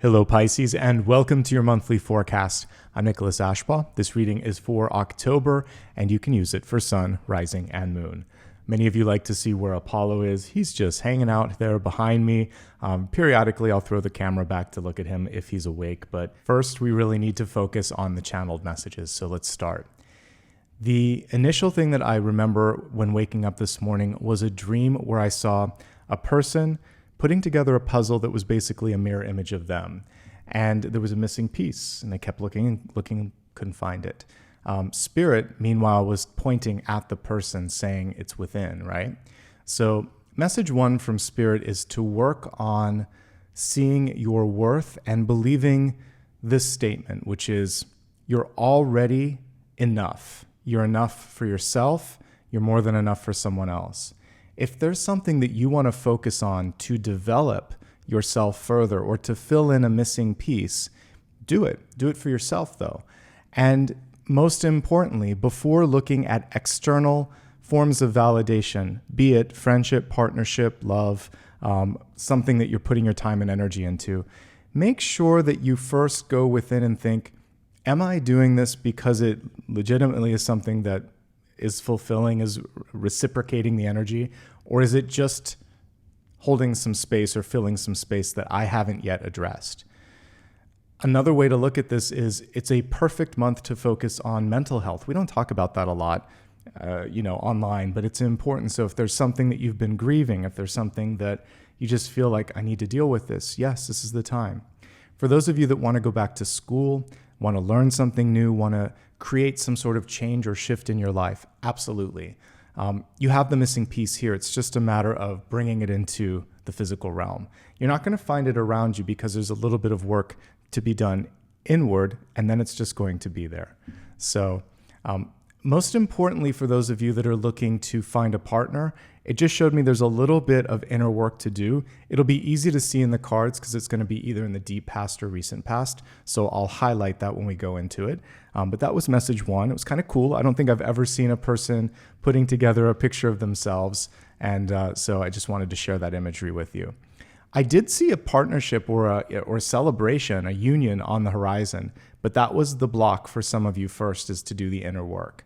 Hello Pisces, and welcome to your monthly forecast. I'm Nicholas Ashbaugh. This reading is for October, and you can use it for sun, rising, and moon. Many of you like to see where Apollo is. He's just hanging out there behind me. Periodically, I'll throw the camera back to look at him if he's awake, but first we really need to focus on the channeled messages, so let's start. The initial thing that I remember when waking up this morning was a dream where I saw a person putting together a puzzle that was basically a mirror image of them. And there was a missing piece, and they kept looking, couldn't find it. Spirit, meanwhile, was pointing at the person, saying it's within, right? So message one from Spirit is to work on seeing your worth and believing this statement, which is you're already enough. You're enough for yourself. You're more than enough for someone else. If there's something that you want to focus on to develop yourself further or to fill in a missing piece, do it. Do it for yourself, though. And most importantly, before looking at external forms of validation, be it friendship, partnership, love, something that you're putting your time and energy into, make sure that you first go within and think, am I doing this because it legitimately is something that is fulfilling, is reciprocating the energy, or is it just holding some space or filling some space that I haven't yet addressed? Another way to look at this is it's a perfect month to focus on mental health. We don't talk about that a lot, online, but it's important. So if there's something that you've been grieving, if there's something that you just feel like I need to deal with this, yes, this is the time. For those of you that want to go back to school, want to learn something new, want to create some sort of change or shift in your life, absolutely. You have the missing piece here. It's just a matter of bringing it into the physical realm. You're not going to find it around you because there's a little bit of work to be done inward, and then it's just going to be there. So most importantly, for those of you that are looking to find a partner, it just showed me there's a little bit of inner work to do. It'll be easy to see in the cards because it's going to be either in the deep past or recent past. So I'll highlight that when we go into it. But that was message one. It was kind of cool. I don't think I've ever seen a person putting together a picture of themselves. And so I just wanted to share that imagery with you. I did see a partnership or a celebration, a union on the horizon, but that was the block for some of you first, is to do the inner work.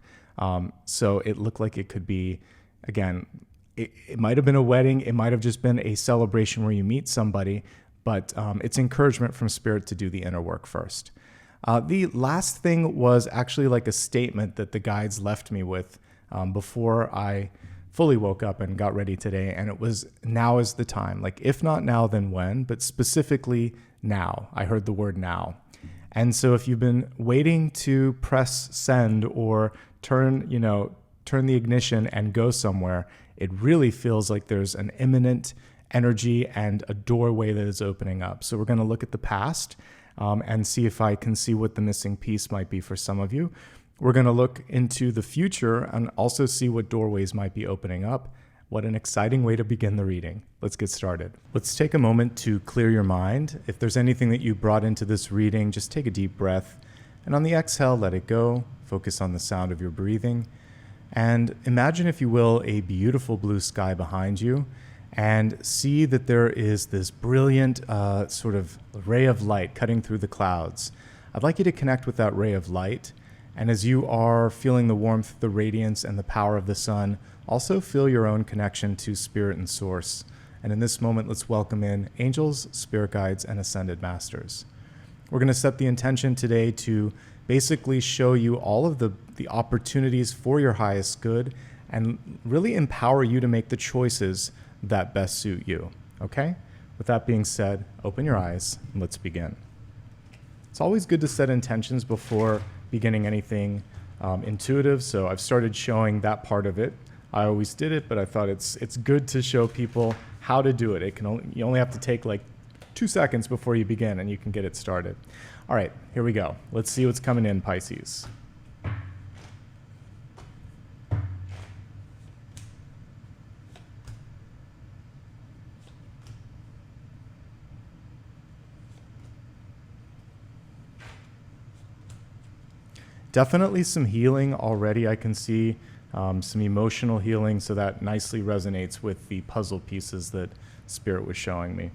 So it looked like it could be, again, it might have been a wedding. It might have just been a celebration where you meet somebody, but it's encouragement from Spirit to do the inner work first. The last thing was actually like a statement that the guides left me with before I fully woke up and got ready today. And it was, now is the time. Like, if not now, then when? But specifically now. I heard the word now. And so if you've been waiting to press send or turn the ignition and go somewhere, it really feels like there's an imminent energy and a doorway that is opening up. So we're going to look at the past and see if I can see what the missing piece might be for some of you. We're going to look into the future and also see what doorways might be opening up. What an exciting way to begin the reading. Let's get started. Let's take a moment to clear your mind. If there's anything that you brought into this reading, just take a deep breath. And on the exhale, let it go. Focus on the sound of your breathing. And imagine, if you will, a beautiful blue sky behind you, and see that there is this brilliant sort of ray of light cutting through the clouds. I'd like you to connect with that ray of light. And as you are feeling the warmth, the radiance, and the power of the sun, also feel your own connection to Spirit and Source. And in this moment, let's welcome in angels, spirit guides, and ascended masters. We're going to set the intention today to basically show you all of the opportunities for your highest good and really empower you to make the choices that best suit you. Okay? With that being said, open your eyes and let's begin. It's always good to set intentions before beginning anything intuitive, so I've started showing that part of it. I always did it, but I thought it's good to show people how to do it. You only have to take like 2 seconds before you begin, and you can get it started. All right, here we go. Let's see what's coming in, Pisces. Definitely some healing already. I can see some emotional healing, so that nicely resonates with the puzzle pieces that Spirit was showing me.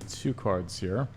2 cards here.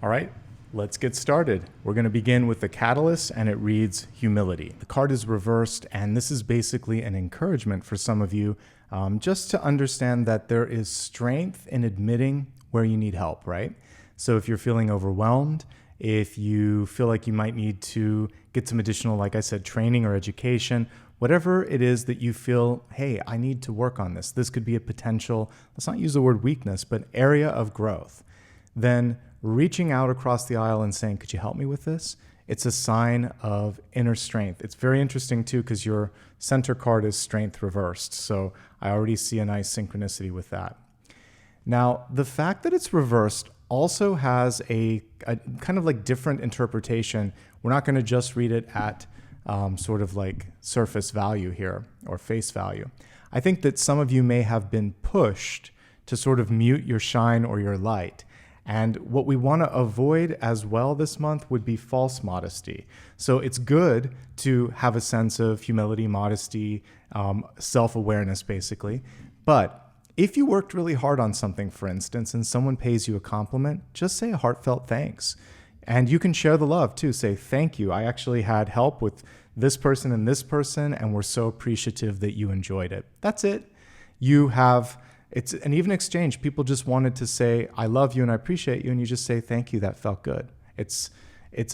All right, let's get started. We're going to begin with the catalyst, and it reads humility. The card is reversed, and this is basically an encouragement for some of you just to understand that there is strength in admitting where you need help, right? So if you're feeling overwhelmed, if you feel like you might need to get some additional, like I said, training or education, whatever it is that you feel, hey, I need to work on this. This could be a potential, let's not use the word weakness, but area of growth. Then reaching out across the aisle and saying, could you help me with this? It's a sign of inner strength. It's very interesting too, because your center card is strength reversed. So I already see a nice synchronicity with that. Now, the fact that it's reversed also has a kind of like different interpretation. We're not going to just read it at sort of like surface value here or face value. I think that some of you may have been pushed to sort of mute your shine or your light. And what we want to avoid as well this month would be false modesty. So it's good to have a sense of humility, modesty, self-awareness, basically. But if you worked really hard on something, for instance, and someone pays you a compliment, just say a heartfelt thanks. And you can share the love too. Say, thank you. I actually had help with this person, and we're so appreciative that you enjoyed it. That's it. It's an even exchange. People just wanted to say, I love you and I appreciate you. And you just say, thank you. That felt good. It's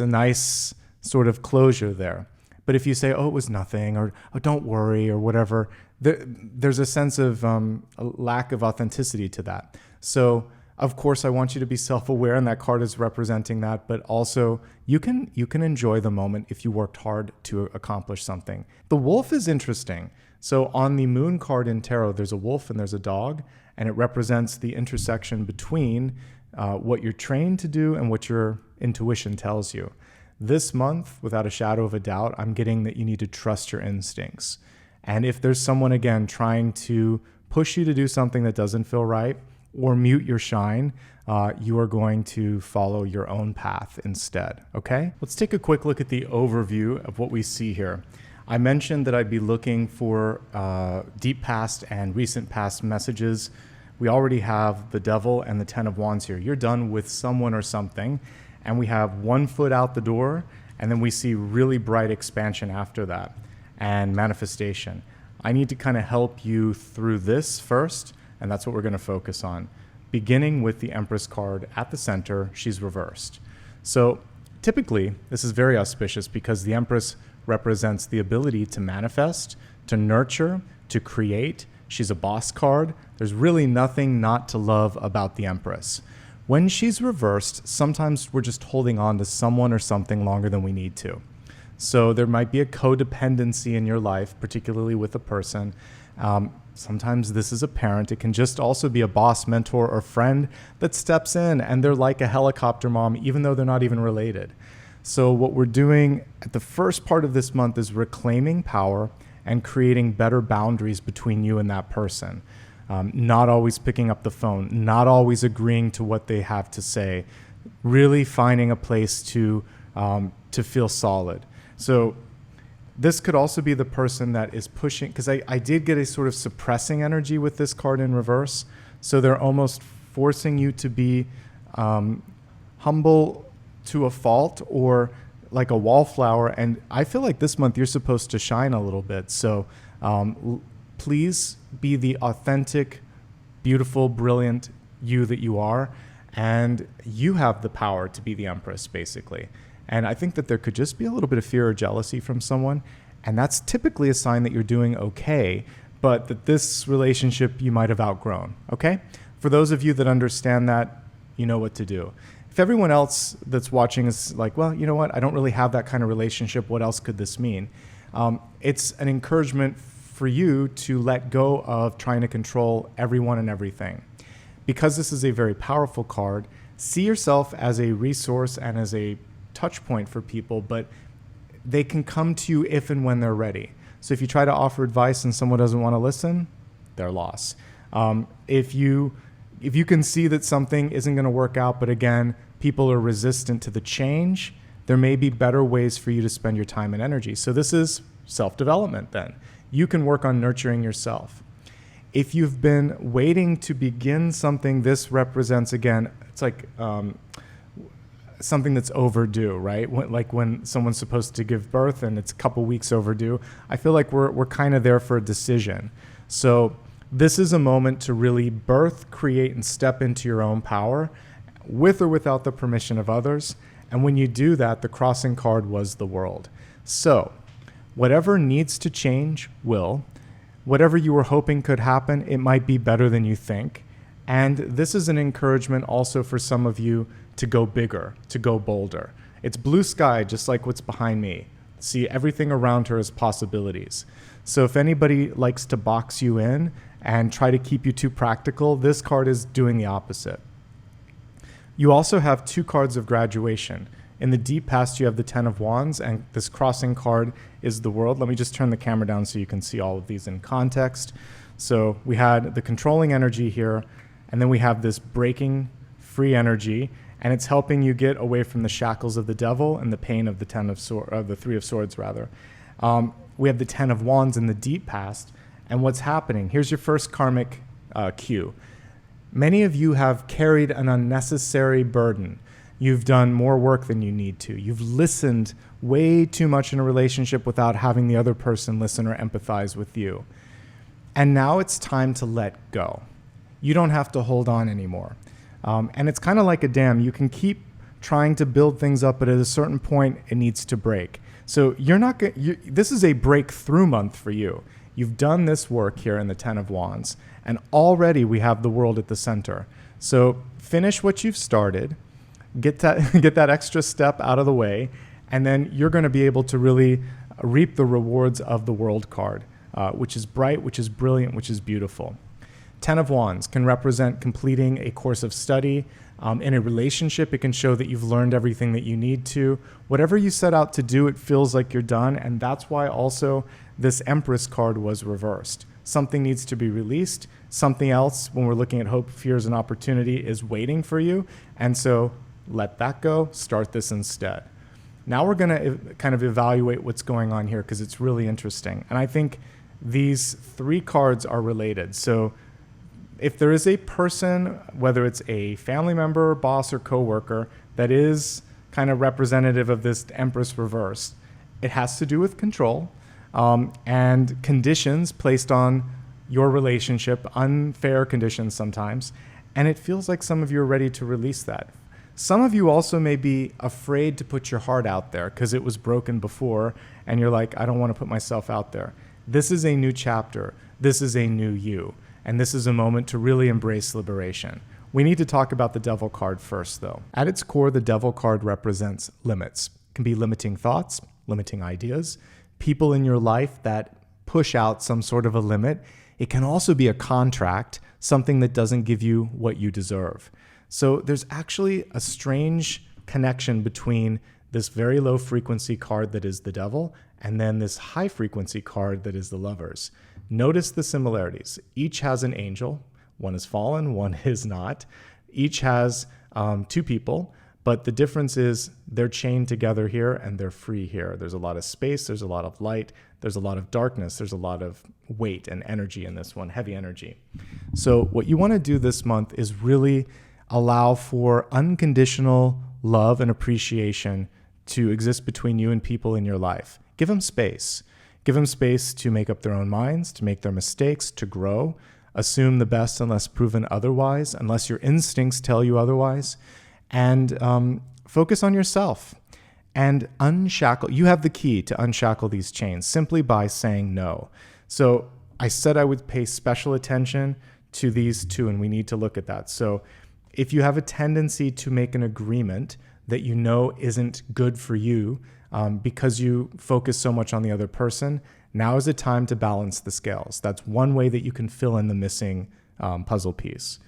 a nice sort of closure there. But if you say, oh, it was nothing, or oh, don't worry, or whatever, there's a sense of a lack of authenticity to that. So, of course, I want you to be self-aware, and that card is representing that. But also, you can enjoy the moment if you worked hard to accomplish something. The wolf is interesting. So on the moon card in tarot, there's a wolf and there's a dog, and it represents the intersection between what you're trained to do and what your intuition tells you. This month, without a shadow of a doubt, I'm getting that you need to trust your instincts. And if there's someone, again, trying to push you to do something that doesn't feel right or mute your shine, you are going to follow your own path instead, okay? Let's take a quick look at the overview of what we see here. I mentioned that I'd be looking for deep past and recent past messages. We already have the Devil and the Ten of Wands here. You're done with someone or something, and we have 1 foot out the door, and then we see really bright expansion after that and manifestation. I need to kind of help you through this first, and that's what we're going to focus on. Beginning with the Empress card at the center, she's reversed. So typically, this is very auspicious because the Empress represents the ability to manifest, to nurture, to create. She's a boss card. There's really nothing not to love about the Empress. When she's reversed, sometimes we're just holding on to someone or something longer than we need to. So there might be a codependency in your life, particularly with a person. Sometimes this is a parent. It can just also be a boss, mentor, or friend that steps in, and they're like a helicopter mom, even though they're not even related. So what we're doing at the first part of this month is reclaiming power and creating better boundaries between you and that person. Not always picking up the phone, not always agreeing to what they have to say, really finding a place to feel solid. So this could also be the person that is pushing, because I did get a sort of suppressing energy with this card in reverse. So they're almost forcing you to be humble to a fault, or like a wallflower. And I feel like this month you're supposed to shine a little bit. So please be the authentic, beautiful, brilliant you that you are. And you have the power to be the Empress, basically. And I think that there could just be a little bit of fear or jealousy from someone. And that's typically a sign that you're doing okay, but that this relationship you might have outgrown, okay? For those of you that understand that, you know what to do. if everyone else that's watching is like, well, you know what, I don't really have that kind of relationship, what else could this mean? It's an encouragement for you to let go of trying to control everyone and everything. Because this is a very powerful card, see yourself as a resource and as a touch point for people, but they can come to you if and when they're ready. So if you try to offer advice and someone doesn't want to listen, their loss. If you can see that something isn't going to work out, but again, people are resistant to the change, there may be better ways for you to spend your time and energy. So this is self-development then. You can work on nurturing yourself. If you've been waiting to begin something, this represents, again, it's like something that's overdue, right? Like when someone's supposed to give birth and it's a couple weeks overdue. I feel like we're kind of there for a decision. So this is a moment to really birth, create, and step into your own power with or without the permission of others. And when you do that, the crossing card was the world. So whatever needs to change will. Whatever you were hoping could happen, it might be better than you think. And this is an encouragement also for some of you to go bigger, to go bolder. It's blue sky, just like what's behind me. See everything around her as possibilities. So if anybody likes to box you in and try to keep you too practical, this card is doing the opposite. You also have two cards of graduation. In the deep past, you have the 10 of Wands, and this crossing card is the world. Let me just turn the camera down so you can see all of these in context. So we had the controlling energy here, and then we have this breaking free energy, and it's helping you get away from the shackles of the devil and the pain of the the 3 of Swords, rather. We have the 10 of Wands in the deep past, and what's happening? Here's your first karmic cue. Many of you have carried an unnecessary burden. You've done more work than you need to. You've listened way too much in a relationship without having the other person listen or empathize with you. And now it's time to let go. You don't have to hold on anymore. And it's kind of like a dam. You can keep trying to build things up, but at a certain point, it needs to break. So this is a breakthrough month for you. You've done this work here in the 10 of Wands, and already we have the world at the center. So finish what you've started. Get that extra step out of the way, and then you're going to be able to really reap the rewards of the world card, which is bright, which is brilliant, which is beautiful. 10 of Wands can represent completing a course of study. In a relationship, it can show that you've learned everything that you need to. Whatever you set out to do, it feels like you're done, and that's why also this Empress card was reversed. Something needs to be released. Something else, when we're looking at hope, fears, and opportunity, is waiting for you, and so let that go, start this instead. Now we're going to kind of evaluate what's going on here because it's really interesting. And I think these 3 cards are related. So if there is a person, whether it's a family member, boss, or coworker, that is kind of representative of this Empress reverse, it has to do with control and conditions placed on your relationship, unfair conditions sometimes. And it feels like some of you are ready to release that. Some of you also may be afraid to put your heart out there because it was broken before, and you're like, I don't want to put myself out there. This is a new chapter. This is a new you. And this is a moment to really embrace liberation. We need to talk about the Devil card first, though. At its core, the Devil card represents limits. It can be limiting thoughts, limiting ideas, people in your life that push out some sort of a limit. It can also be a contract, something that doesn't give you what you deserve. So there's actually a strange connection between this very low frequency card that is the Devil and then this high frequency card that is the Lovers. Notice the similarities. Each has an angel. One is fallen, one is not. Each has 2 people, but the difference is they're chained together here and they're free here. There's a lot of space, there's a lot of light, there's a lot of darkness, there's a lot of weight and energy in this one, heavy energy. So what you want to do this month is really allow for unconditional love and appreciation to exist between you and people in your life. Give them space. Give them space to make up their own minds, to make their mistakes, to grow. Assume the best unless proven otherwise, unless your instincts tell you otherwise. And focus on yourself and unshackle. You have the key to unshackle these chains simply by saying no. So I said I would pay special attention to these 2, and we need to look at that. So If you have a tendency to make an agreement that you know isn't good for you because you focus so much on the other person, now is the time to balance the scales. That's one way that you can fill in the missing puzzle piece.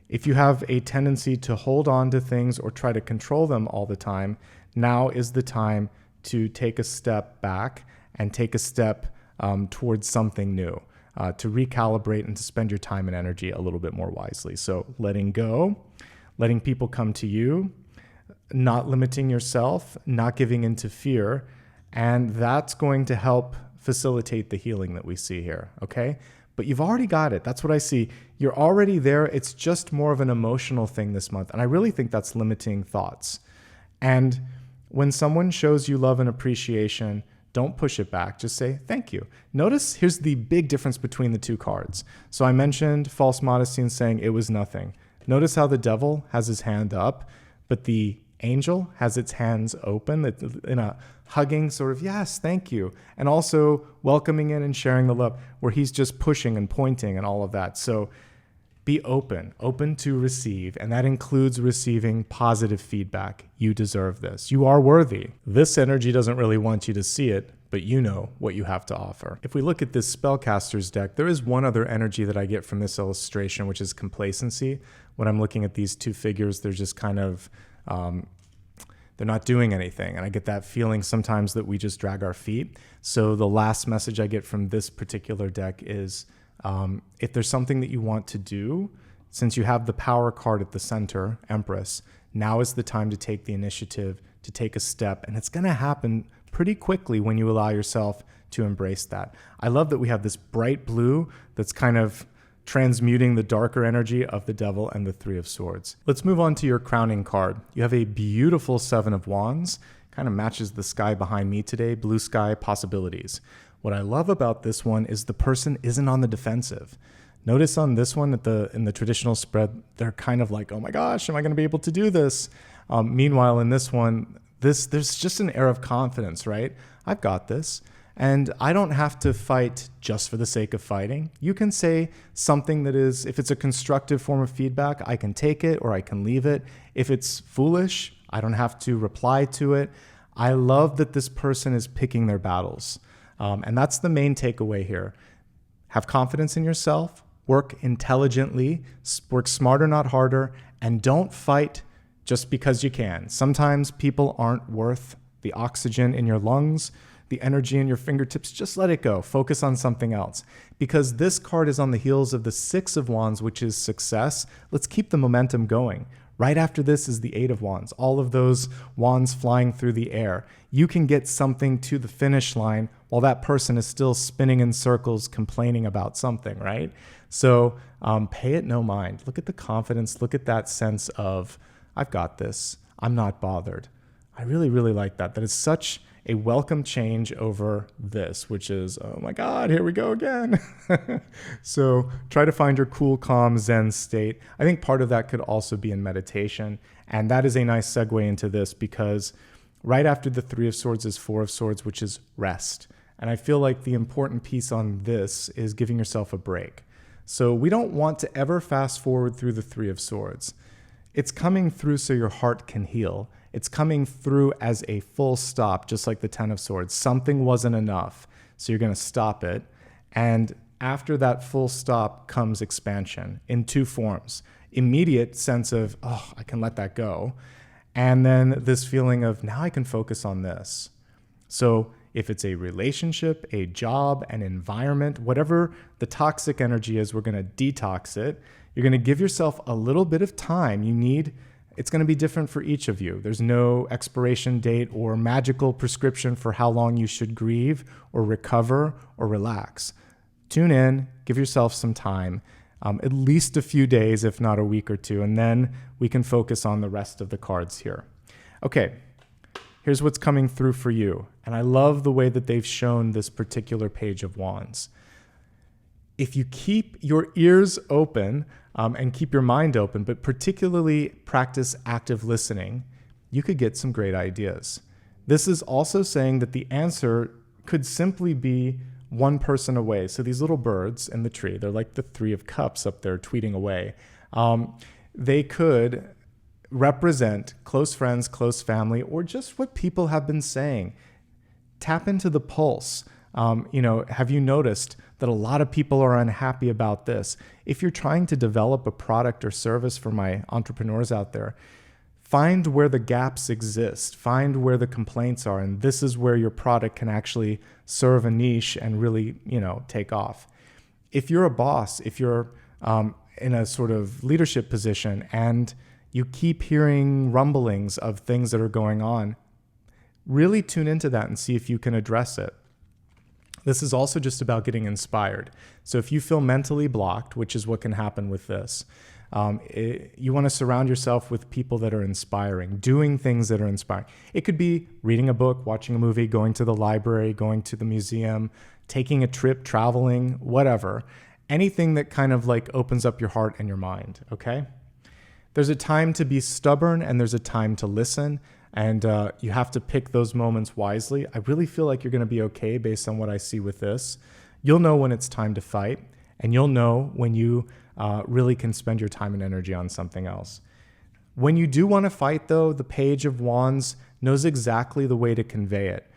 If you have a tendency to hold on to things or try to control them all the time, now is the time to take a step back and take a step towards something new, to recalibrate and to spend your time and energy a little bit more wisely. So letting go, letting people come to you, not limiting yourself, not giving into fear, and that's going to help facilitate the healing that we see here, okay? But you've already got it. That's what I see. You're already there. It's just more of an emotional thing this month, and I really think that's limiting thoughts. And when someone shows you love and appreciation, don't push it back. Just say, thank you. Notice here's the big difference between the two cards. So I mentioned false modesty and saying it was nothing. Notice how the devil has his hand up, but the angel has its hands open in a hugging sort of, yes, thank you. And also welcoming in and sharing the love, where he's just pushing and pointing and all of that. So be open to receive. And that includes receiving positive feedback. You deserve this. You are worthy. This energy doesn't really want you to see it, but you know what you have to offer. If we look at this spellcaster's deck, there is one other energy that I get from this illustration, which is complacency. When I'm looking at these two figures, they're just kind of, they're not doing anything. And I get that feeling sometimes that we just drag our feet. So the last message I get from this particular deck is, if there's something that you want to do, since you have the power card at the center, Empress, now is the time to take the initiative, to take a step. And it's going to happen pretty quickly when you allow yourself to embrace that. I love that we have this bright blue that's kind of transmuting the darker energy of the devil and the Three of Swords. Let's move on to your crowning card. You have a beautiful Seven of Wands, kind of matches the sky behind me today, blue sky possibilities. What I love about this one is the person isn't on the defensive. Notice on this one in the traditional spread, they're kind of like, oh my gosh, am I going to be able to do this? Meanwhile, in this one, there's just an air of confidence, right? I've got this. And I don't have to fight just for the sake of fighting. You can say something that is, if it's a constructive form of feedback, I can take it or I can leave it. If it's foolish, I don't have to reply to it. I love that this person is picking their battles. And that's the main takeaway here. Have confidence in yourself, work intelligently, work smarter, not harder, and don't fight just because you can. Sometimes people aren't worth the oxygen in your lungs, the energy in your fingertips. Just let it go. Focus on something else. Because this card is on the heels of the Six of Wands, which is success. Let's keep the momentum going. Right after this is the Eight of Wands, all of those wands flying through the air. You can get something to the finish line while that person is still spinning in circles complaining about something, right? So pay it no mind. Look at the confidence. Look at that sense of, I've got this. I'm not bothered. I really, really like that. That is such a welcome change over this, which is, oh my God, here we go again. So try to find your cool, calm, Zen state. I think part of that could also be in meditation. And that is a nice segue into this, because right after the Three of Swords is Four of Swords, which is rest. And I feel like the important piece on this is giving yourself a break. So we don't want to ever fast forward through the Three of Swords. It's coming through so your heart can heal. It's coming through as a full stop, just like the Ten of Swords. Something wasn't enough, so you're going to stop it. And after that full stop comes expansion in two forms. Immediate sense of, oh, I can let that go. And then this feeling of, now I can focus on this. So if it's a relationship, a job, an environment, whatever the toxic energy is, we're going to detox it. You're going to give yourself a little bit of time. It's going to be different for each of you. There's no expiration date or magical prescription for how long you should grieve or recover or relax. Tune in, give yourself some time, at least a few days, if not a week or two, and then we can focus on the rest of the cards here. Okay, here's what's coming through for you. And I love the way that they've shown this particular page of wands. If you keep your ears open and keep your mind open, but particularly practice active listening, you could get some great ideas. This is also saying that the answer could simply be one person away. So these little birds in the tree, they're like the Three of Cups up there tweeting away. They could represent close friends, close family, or just what people have been saying. Tap into the pulse. Have you noticed that a lot of people are unhappy about this? If you're trying to develop a product or service for my entrepreneurs out there, find where the gaps exist, find where the complaints are, and this is where your product can actually serve a niche and really, take off. If you're a boss, if you're in a sort of leadership position and you keep hearing rumblings of things that are going on, really tune into that and see if you can address it. This is also just about getting inspired. So if you feel mentally blocked, which is what can happen with this, you want to surround yourself with people that are inspiring, doing things that are inspiring. It could be reading a book, watching a movie, going to the library, going to the museum, taking a trip, traveling, whatever. Anything that kind of like opens up your heart and your mind, okay? There's a time to be stubborn and there's a time to listen. And you have to pick those moments wisely. I really feel like you're going to be okay based on what I see with this. You'll know when it's time to fight, and you'll know when you really can spend your time and energy on something else. When you do want to fight, though, the Page of Wands knows exactly the way to convey it.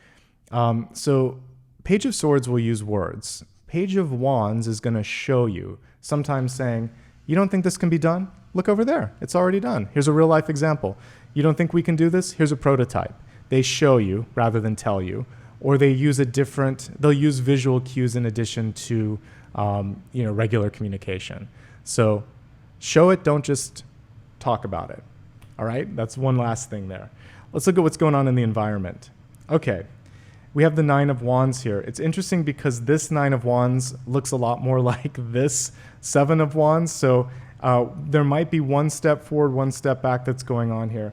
So Page of Swords will use words. Page of Wands is going to show you, sometimes saying, you don't think this can be done? Look over there. It's already done. Here's a real life example. You don't think we can do this? Here's a prototype. They show you rather than tell you, or they'll use visual cues in addition to, regular communication. So show it, don't just talk about it. All right, that's one last thing there. Let's look at what's going on in the environment. Okay, we have the Nine of Wands here. It's interesting because this Nine of Wands looks a lot more like this Seven of Wands. So there might be one step forward, one step back that's going on here.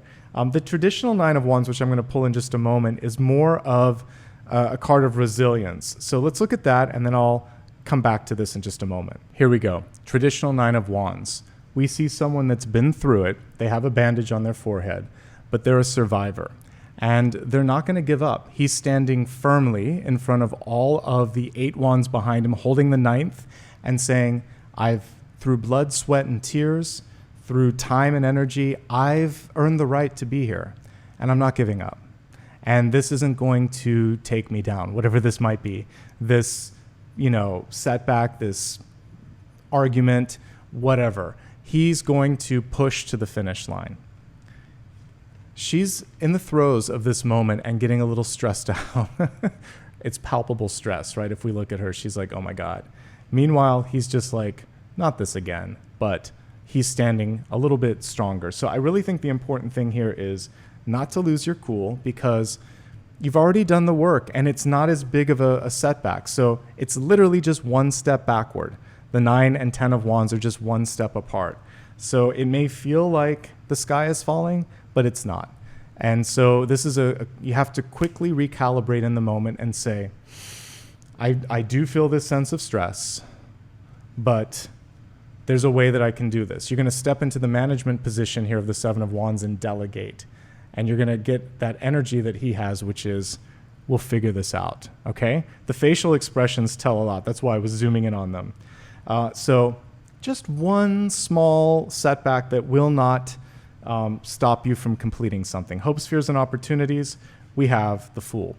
The traditional Nine of Wands, which I'm going to pull in just a moment, is more of a card of resilience. So let's look at that, and then I'll come back to this in just a moment. Here we go. Traditional Nine of Wands. We see someone that's been through it. They have a bandage on their forehead, but they're a survivor. And they're not going to give up. He's standing firmly in front of all of the 8 wands behind him, holding the 9th and saying, through blood, sweat, and tears, through time and energy, I've earned the right to be here, and I'm not giving up. And this isn't going to take me down, whatever this might be. This, setback, this argument, whatever. He's going to push to the finish line. She's in the throes of this moment and getting a little stressed out. It's palpable stress, right? If we look at her, she's like, oh my God. Meanwhile, he's just like, not this again, but he's standing a little bit stronger. So I really think the important thing here is not to lose your cool, because you've already done the work and it's not as big of a setback. So it's literally just one step backward. The 9 and 10 of Wands are just one step apart. So it may feel like the sky is falling, but it's not. And so this is you have to quickly recalibrate in the moment and say, I do feel this sense of stress, but there's a way that I can do this. You're going to step into the management position here of the 7 of Wands and delegate. And you're going to get that energy that he has, which is, we'll figure this out, okay? The facial expressions tell a lot. That's why I was zooming in on them. So just one small setback that will not stop you from completing something. Hopes, fears, and opportunities, we have the Fool.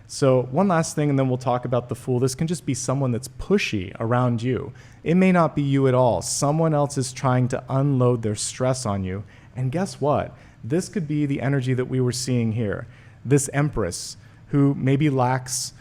So one last thing, and then we'll talk about the Fool. This can just be someone that's pushy around you. It may not be you at all. Someone else is trying to unload their stress on you. And guess what? This could be the energy that we were seeing here. This Empress who maybe lacks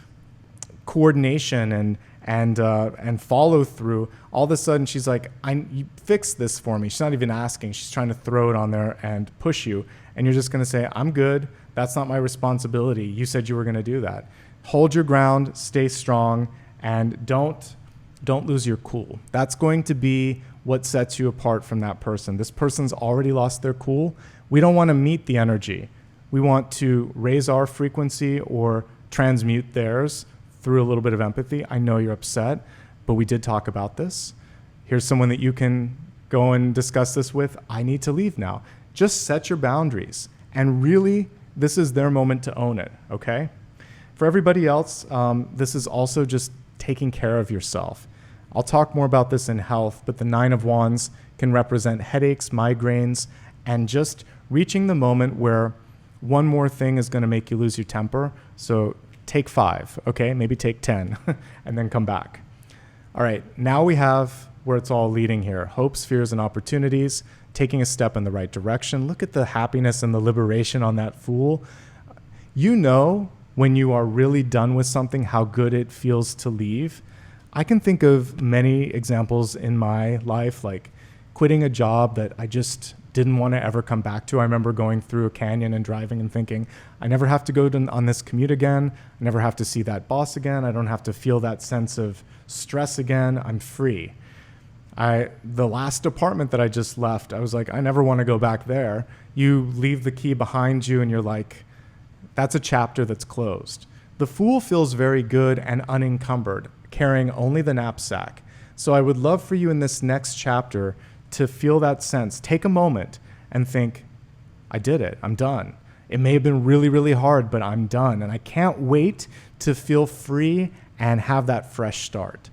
coordination and follow through. All of a sudden she's like, you fix this for me. She's not even asking. She's trying to throw it on there and push you. And you're just going to say, I'm good. That's not my responsibility. You said you were going to do that. Hold your ground, stay strong, and don't lose your cool. That's going to be what sets you apart from that person. This person's already lost their cool. We don't want to meet the energy. We want to raise our frequency or transmute theirs through a little bit of empathy. I know you're upset, but we did talk about this. Here's someone that you can go and discuss this with. I need to leave now. Just set your boundaries. And really, this is their moment to own it, okay? For everybody else, this is also just taking care of yourself. I'll talk more about this in health, but the Nine of Wands can represent headaches, migraines, and just reaching the moment where one more thing is going to make you lose your temper. So take 5, okay? Maybe take 10 and then come back. All right, now we have where it's all leading here. Hopes, fears, and opportunities, taking a step in the right direction. Look at the happiness and the liberation on that Fool. You know when you are really done with something, how good it feels to leave. I can think of many examples in my life, like quitting a job that I just didn't want to ever come back to. I remember going through a canyon and driving and thinking, I never have to go on this commute again. I never have to see that boss again. I don't have to feel that sense of stress again. I'm free. The last apartment that I just left, I was like, I never want to go back there. You leave the key behind you and you're like, that's a chapter that's closed. The Fool feels very good and unencumbered, carrying only the knapsack. So I would love for you in this next chapter to feel that sense. Take a moment and think, I did it. I'm done. It may have been really, really hard, but I'm done. And I can't wait to feel free and have that fresh start.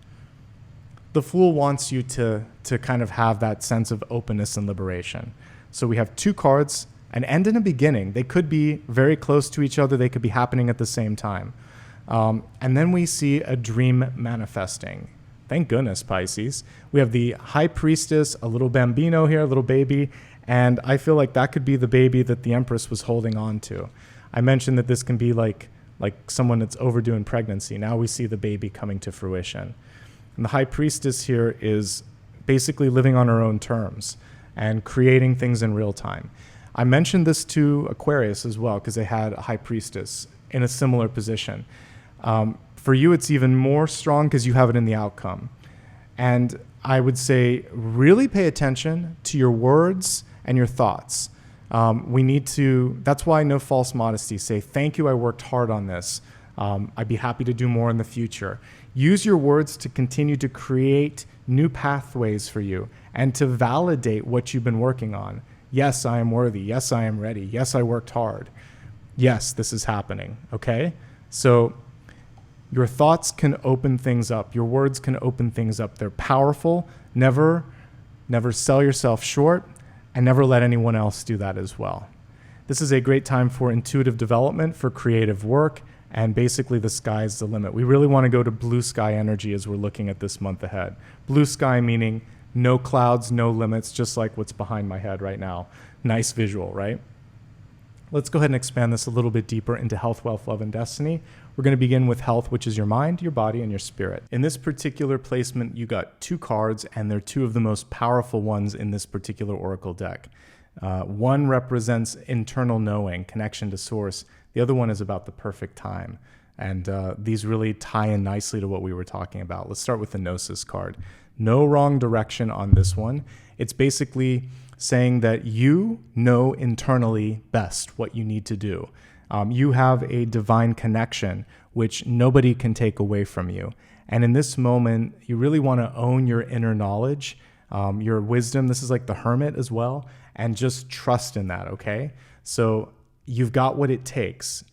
The Fool wants you to kind of have that sense of openness and liberation. So we have 2 cards, an end and a beginning. They could be very close to each other. They could be happening at the same time. And then we see a dream manifesting. Thank goodness, Pisces. We have the High Priestess, a little bambino here, a little baby, and I feel like that could be the baby that the Empress was holding on to. I mentioned that this can be like someone that's overdue in pregnancy. Now we see the baby coming to fruition. And the High Priestess here is basically living on her own terms and creating things in real time. I mentioned this to Aquarius as well because they had a High Priestess in a similar position. For you, it's even more strong because you have it in the outcome. And I would say really pay attention to your words and your thoughts. That's why no false modesty. Say, thank you, I worked hard on this. I'd be happy to do more in the future. Use your words to continue to create new pathways for you and to validate what you've been working on. Yes, I am worthy. Yes, I am ready. Yes, I worked hard. Yes, this is happening. Okay? So your thoughts can open things up. Your words can open things up. They're powerful. Never sell yourself short, and never let anyone else do that as well. This is a great time for intuitive development, for creative work, and basically the sky's the limit. We really want to go to blue sky energy as we're looking at this month ahead. Blue sky meaning no clouds, no limits, just like what's behind my head right now. Nice visual, right? Let's go ahead and expand this a little bit deeper into health, wealth, love, and destiny. We're going to begin with health, which is your mind, your body, and your spirit. In this particular placement, you got 2 cards, and they're 2 of the most powerful ones in this particular oracle deck. One represents internal knowing, connection to source. The other one is about the perfect time. And these really tie in nicely to what we were talking about. Let's start with the Gnosis card. No wrong direction on this one. It's basically saying that you know internally best what you need to do. You have a divine connection, which nobody can take away from you. And in this moment, you really want to own your inner knowledge, your wisdom. This is like the Hermit as well, and just trust in that, okay? So you've got what it takes.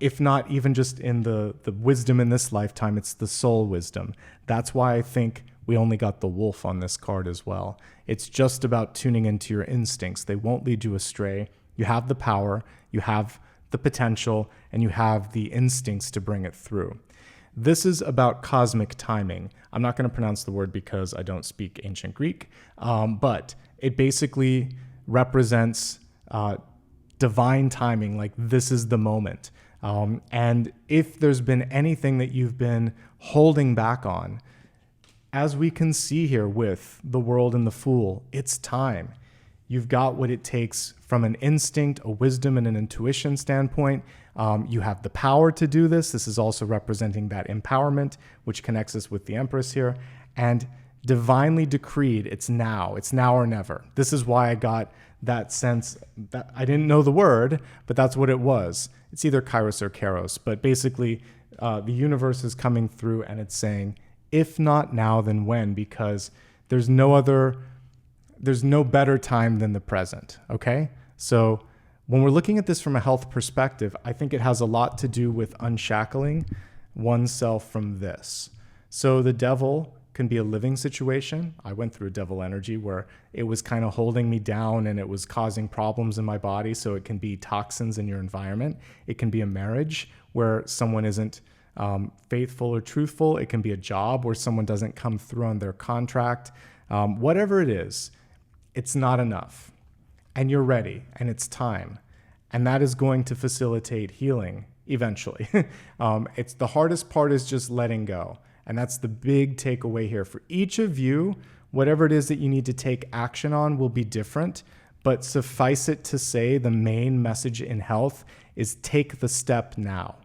If not even just in the wisdom in this lifetime, it's the soul wisdom. That's why I think we only got the wolf on this card as well. It's just about tuning into your instincts. They won't lead you astray. You have the power, you have the potential, and you have the instincts to bring it through. This is about cosmic timing. I'm not going to pronounce the word because I don't speak ancient Greek, but it basically represents divine timing, like this is the moment. And if there's been anything that you've been holding back on, as we can see here with the World and the Fool, it's time. You've got what it takes from an instinct, a wisdom, and an intuition standpoint. You have the power to do this. This is also representing that empowerment, which connects us with the Empress here. And divinely decreed, it's now or never. This is why I got that sense that I didn't know the word, but that's what it was. It's either Kairos or Kairos, but basically the universe is coming through and it's saying, if not now, then when? Because there's no better time than the present, okay? So when we're looking at this from a health perspective, I think it has a lot to do with unshackling oneself from this. So the devil can be a living situation. I went through a devil energy where it was kind of holding me down and it was causing problems in my body. So it can be toxins in your environment. It can be a marriage where someone isn't faithful or truthful. It can be a job where someone doesn't come through on their contract. Whatever it is, it's not enough. And you're ready, and it's time. And that is going to facilitate healing eventually. It's the hardest part is just letting go. And that's the big takeaway here. For each of you, whatever it is that you need to take action on will be different, but suffice it to say the main message in health is take the step now.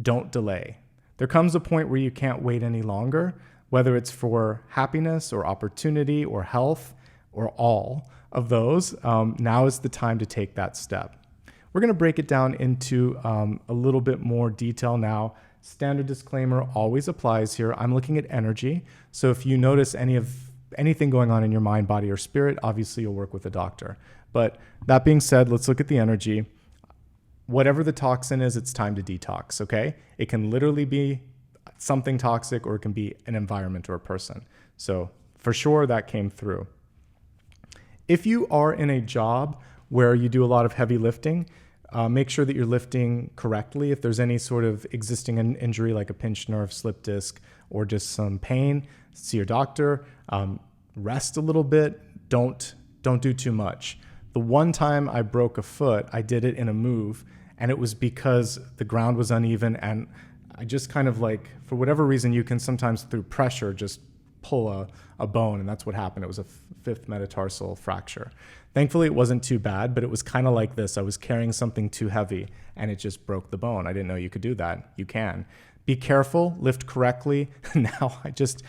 Don't delay. There comes a point where you can't wait any longer, whether it's for happiness or opportunity or health or all of those. Now is the time to take that step. We're going to break it down into a little bit more detail now. Standard disclaimer always applies here. I'm looking at energy. So if you notice anything going on in your mind, body, or spirit, obviously you'll work with a doctor. But that being said, let's look at the energy. Whatever the toxin is, it's time to detox, okay? It can literally be something toxic or it can be an environment or a person. So for sure that came through. If you are in a job where you do a lot of heavy lifting, make sure that you're lifting correctly. If there's any sort of existing injury like a pinched nerve, slip disc, or just some pain, see your doctor. Rest a little bit. Don't do too much. The one time I broke a foot, I did it in a move, and it was because the ground was uneven, and I just kind of like, for whatever reason, you can sometimes through pressure just pull a bone, and that's what happened. It was a fifth metatarsal fracture. Thankfully, it wasn't too bad, but it was kind of like this. I was carrying something too heavy, and it just broke the bone. I didn't know you could do that. You can. Be careful, lift correctly. Now I just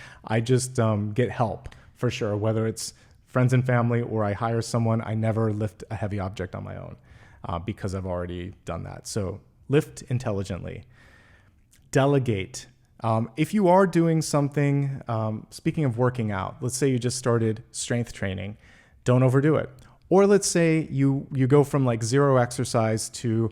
get help for sure, whether it's friends and family or I hire someone. I never lift a heavy object on my own because I've already done that. So lift intelligently. Delegate. If you are doing something, speaking of working out, let's say you just started strength training, don't overdo it. Or let's say you go from like zero exercise to,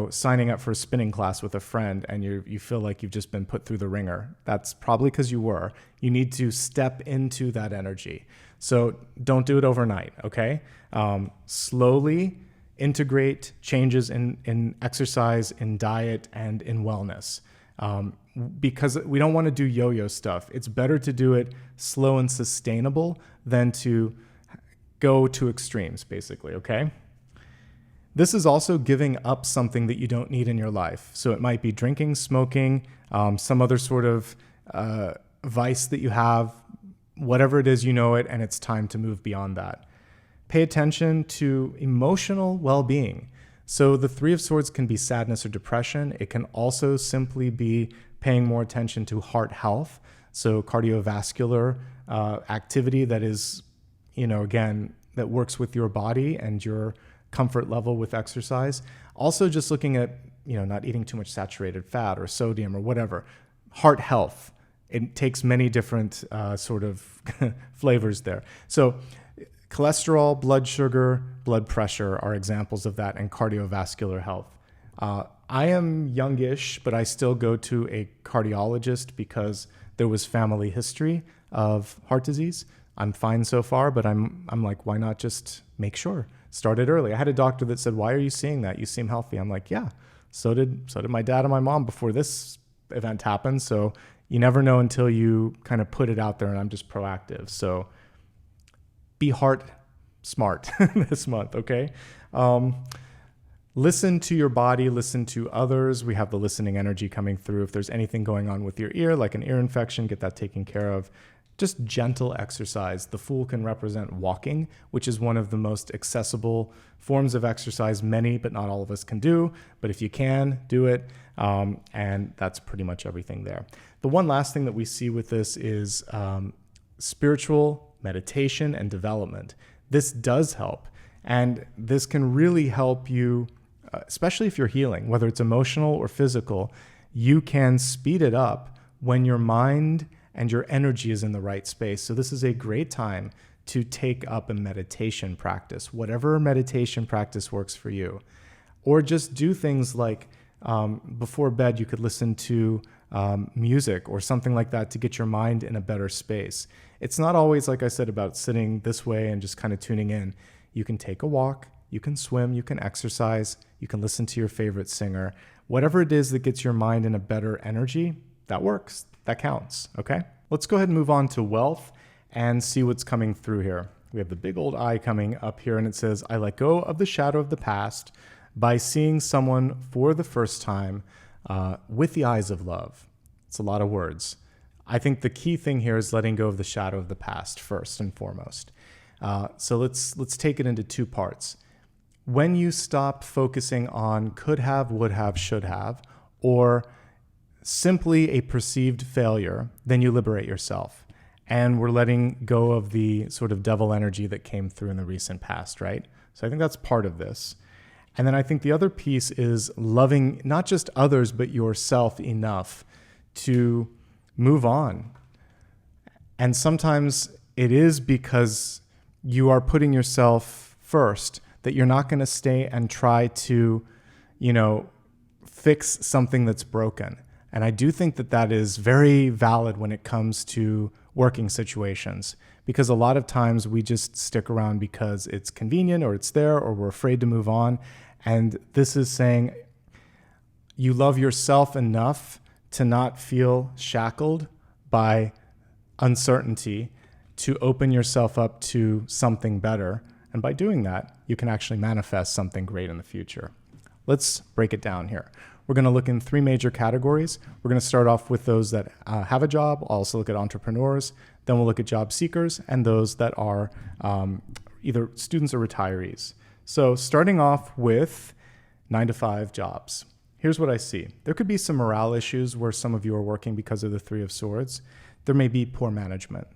signing up for a spinning class with a friend and you feel like you've just been put through the ringer. That's probably because you were. You need to step into that energy. So don't do it overnight, okay? Slowly integrate changes in exercise, in diet, and in wellness. Because we don't want to do yo-yo stuff. It's better to do it slow and sustainable than to go to extremes, basically, okay? This is also giving up something that you don't need in your life. So it might be drinking, smoking, some other sort of vice that you have, whatever it is, you know it, and it's time to move beyond that. Pay attention to emotional well-being. So the Three of Swords can be sadness or depression. It can also simply be paying more attention to heart health. So cardiovascular activity that is, again, that works with your body and your comfort level with exercise. Also just looking at, not eating too much saturated fat or sodium or whatever. Heart health. It takes many different sort of flavors there. So cholesterol, blood sugar, blood pressure are examples of that, and cardiovascular health. I am youngish, but I still go to a cardiologist because there was family history of heart disease. I'm fine so far, but I'm like, why not just make sure? Start it early. I had a doctor that said, "Why are you seeing that? You seem healthy." I'm like, yeah, so did my dad and my mom before this event happened. So you never know until you kind of put it out there, and I'm just proactive. So be heart smart this month, okay? Listen to your body, listen to others. We have the listening energy coming through. If there's anything going on with your ear, like an ear infection, get that taken care of. Just gentle exercise. The Fool can represent walking, which is one of the most accessible forms of exercise many, but not all of us can do. But if you can, do it. And that's pretty much everything there. The one last thing that we see with this is spiritual meditation and development. This does help. And this can really help you, especially if you're healing, whether it's emotional or physical. You can speed it up when your mind and your energy is in the right space. So this is a great time to take up a meditation practice, whatever meditation practice works for you. Or just do things like before bed, you could listen to music or something like that to get your mind in a better space. It's not always, like I said, about sitting this way and just kind of tuning in. You can take a walk, you can swim, you can exercise, you can listen to your favorite singer. Whatever it is that gets your mind in a better energy, that works. That counts, okay? Let's go ahead and move on to wealth and see what's coming through here. We have the big old I coming up here, and it says, I let go of the shadow of the past by seeing someone for the first time with the eyes of love. It's a lot of words. I think the key thing here is letting go of the shadow of the past first and foremost. So let's take it into two parts. When you stop focusing on could have, would have, should have, or simply a perceived failure, then you liberate yourself. And we're letting go of the sort of devil energy that came through in the recent past, right? So I think that's part of this. And then I think the other piece is loving not just others, but yourself enough to move on. And sometimes it is because you are putting yourself first that you're not going to stay and try to, fix something that's broken. And I do think that that is very valid when it comes to working situations, because a lot of times we just stick around because it's convenient or it's there or we're afraid to move on. And this is saying you love yourself enough to not feel shackled by uncertainty, to open yourself up to something better. And by doing that, you can actually manifest something great in the future. Let's break it down here. We're going to look in three major categories. We're going to start off with those that have a job. I'll also look at entrepreneurs. Then we'll look at job seekers and those that are either students or retirees. So starting off with 9-to-5 jobs. Here's what I see. There could be some morale issues where some of you are working because of the Three of Swords. There may be poor management.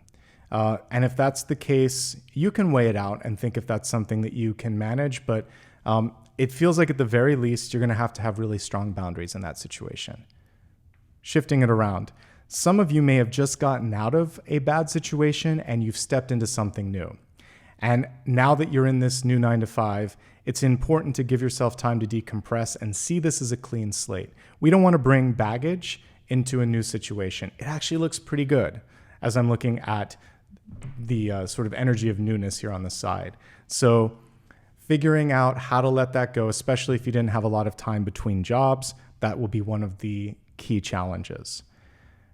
And if that's the case, you can weigh it out and think if that's something that you can manage. But it feels like at the very least, you're going to have really strong boundaries in that situation. Shifting it around. Some of you may have just gotten out of a bad situation and you've stepped into something new. And now that you're in this new 9-to-5, it's important to give yourself time to decompress and see this as a clean slate. We don't want to bring baggage into a new situation. It actually looks pretty good as I'm looking at the sort of energy of newness here on the side. So figuring out how to let that go, especially if you didn't have a lot of time between jobs, that will be one of the key challenges.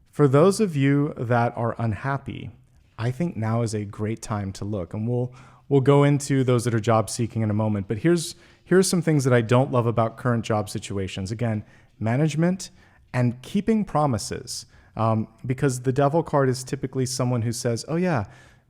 For those of you that are unhappy, I think now is a great time to look. And we'll go into those that are job seeking in a moment. But here's some things that I don't love about current job situations. Again, management and keeping promises. Because the devil card is typically someone who says, oh yeah,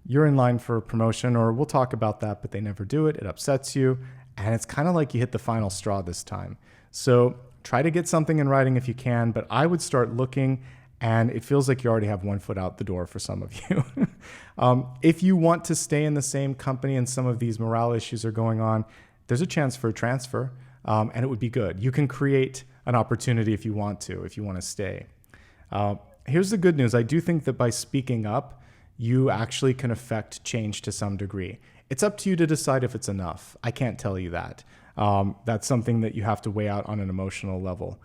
you're in line for a promotion, or we'll talk about that, but they never do it. It upsets you. And it's kind of like you hit the final straw this time. So try to get something in writing if you can, but I would start looking, and it feels like you already have one foot out the door for some of you. If you want to stay in the same company and some of these morale issues are going on, there's a chance for a transfer, and it would be good. You can create an opportunity if you want to stay. Here's the good news. I do think that by speaking up, you actually can affect change to some degree. It's up to you to decide if it's enough. I can't tell you that. That's something that you have to weigh out on an emotional level.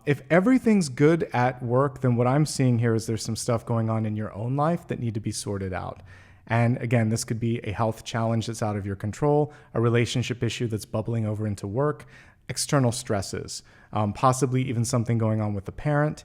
If everything's good at work, then what I'm seeing here is there's some stuff going on in your own life that need to be sorted out. And again, this could be a health challenge that's out of your control, a relationship issue that's bubbling over into work, external stresses, possibly even something going on with the parent.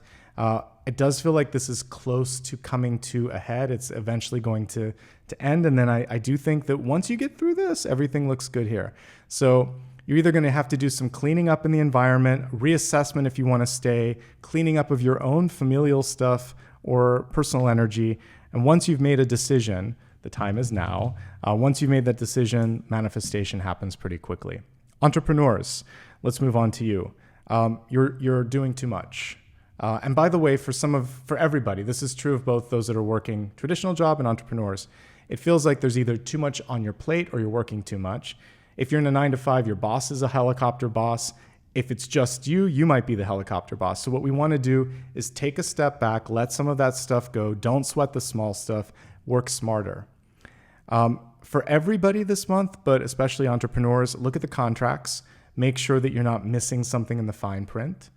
It does feel like this is close to coming to a head. It's eventually going to end. And then I do think that once you get through this, everything looks good here. So you're either going to have to do some cleaning up in the environment, reassessment if you want to stay, cleaning up of your own familial stuff or personal energy. And once you've made a decision, the time is now. Once you've made that decision, manifestation happens pretty quickly. Entrepreneurs, let's move on to you. You're doing too much. And by the way, for everybody, this is true of both those that are working traditional job and entrepreneurs. It feels like there's either too much on your plate or you're working too much. If you're in a 9-to-5, your boss is a helicopter boss. If it's just you, you might be the helicopter boss. So what we want to do is take a step back, let some of that stuff go. Don't sweat the small stuff. Work smarter. For everybody this month, but especially entrepreneurs, look at the contracts. Make sure that you're not missing something in the fine print.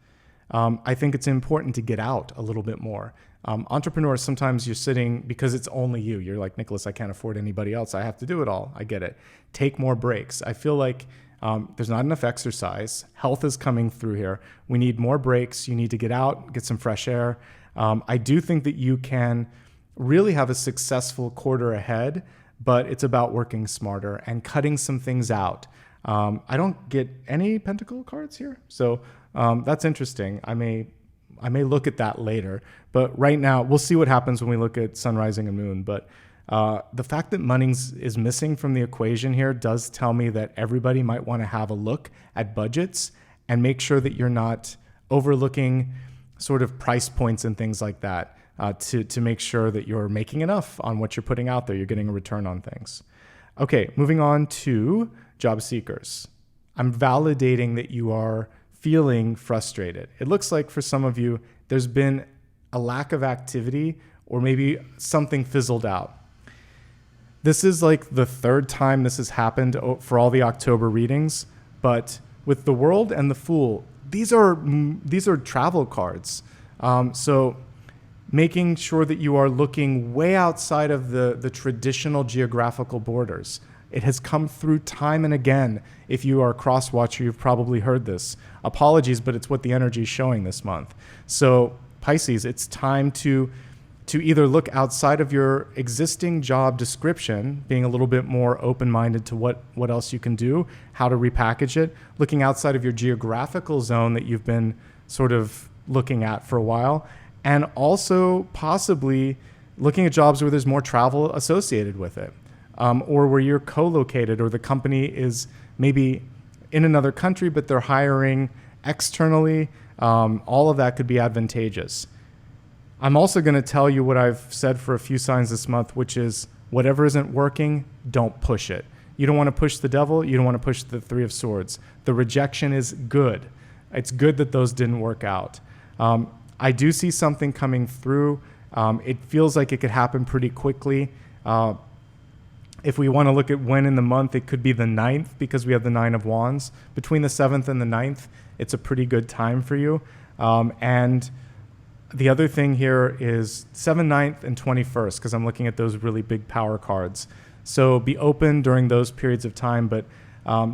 I think it's important to get out a little bit more. Entrepreneurs, sometimes you're sitting because it's only you. You're like, Nicholas, I can't afford anybody else. I have to do it all. I get it. Take more breaks. I feel like there's not enough exercise. Health is coming through here. We need more breaks. You need to get out, get some fresh air. I do think that you can really have a successful quarter ahead, but it's about working smarter and cutting some things out. I don't get any pentacle cards here, so that's interesting. I may look at that later, but right now we'll see what happens when we look at sun, rising, and moon. But the fact that money is missing from the equation here does tell me that everybody might want to have a look at budgets and make sure that you're not overlooking sort of price points and things like that, to make sure that you're making enough on what you're putting out there. You're getting a return on things. Okay, moving on to job seekers. I'm validating that you are feeling frustrated. It looks like for some of you, there's been a lack of activity or maybe something fizzled out. This is like the third time this has happened for all the October readings, but with the World and the Fool, these are travel cards. So making sure that you are looking way outside of the traditional geographical borders. It has come through time and again. If you are a cross watcher, you've probably heard this. Apologies, but it's what the energy is showing this month. So Pisces, it's time to either look outside of your existing job description, being a little bit more open-minded to what else you can do, how to repackage it, looking outside of your geographical zone that you've been sort of looking at for a while, and also possibly looking at jobs where there's more travel associated with it, or where you're co-located or the company is maybe in another country, but they're hiring externally. All of that could be advantageous. I'm also going to tell you what I've said for a few signs this month, which is whatever isn't working, don't push it. You don't want to push the devil. You don't want to push the Three of Swords. The rejection is good. It's good that those didn't work out. I do see something coming through. It feels like it could happen pretty quickly. If we want to look at when in the month, it could be the 9th because we have the 9 of Wands. Between the 7th and the 9th, it's a pretty good time for you. And the other thing here is 7th, 9th, and 21st, because I'm looking at those really big power cards. So be open during those periods of time, but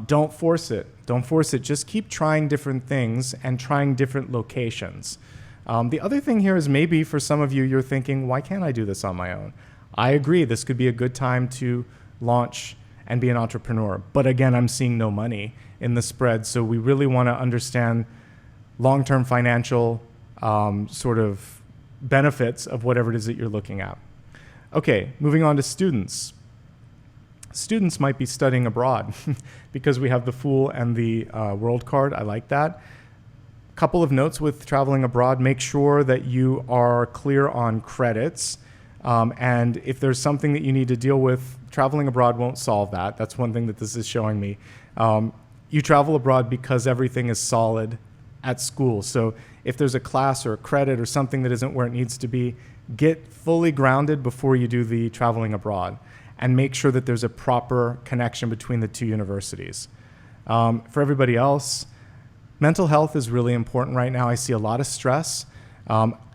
don't force it. Don't force it. Just keep trying different things and trying different locations. The other thing here is maybe for some of you, you're thinking, why can't I do this on my own? I agree. This could be a good time to launch and be an entrepreneur. But again, I'm seeing no money in the spread. So we really want to understand long-term financial sort of benefits of whatever it is that you're looking at. Okay, moving on to students. Students might be studying abroad because we have the Fool and the World card. I like that. Couple of notes with traveling abroad. Make sure that you are clear on credits. And if there's something that you need to deal with, traveling abroad won't solve that. That's one thing that this is showing me. You travel abroad because everything is solid at school. So if there's a class or a credit or something that isn't where it needs to be, get fully grounded before you do the traveling abroad and make sure that there's a proper connection between the two universities. For everybody else, mental health is really important right now. I see a lot of stress.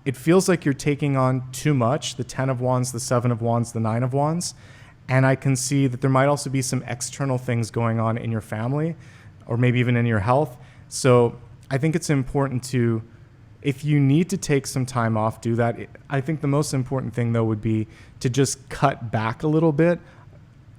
It feels like you're taking on too much, the 10 of Wands, the 7 of Wands, the 9 of Wands. And I can see that there might also be some external things going on in your family or maybe even in your health. So I think it's important to, if you need to take some time off, do that. I think the most important thing, though, would be to just cut back a little bit.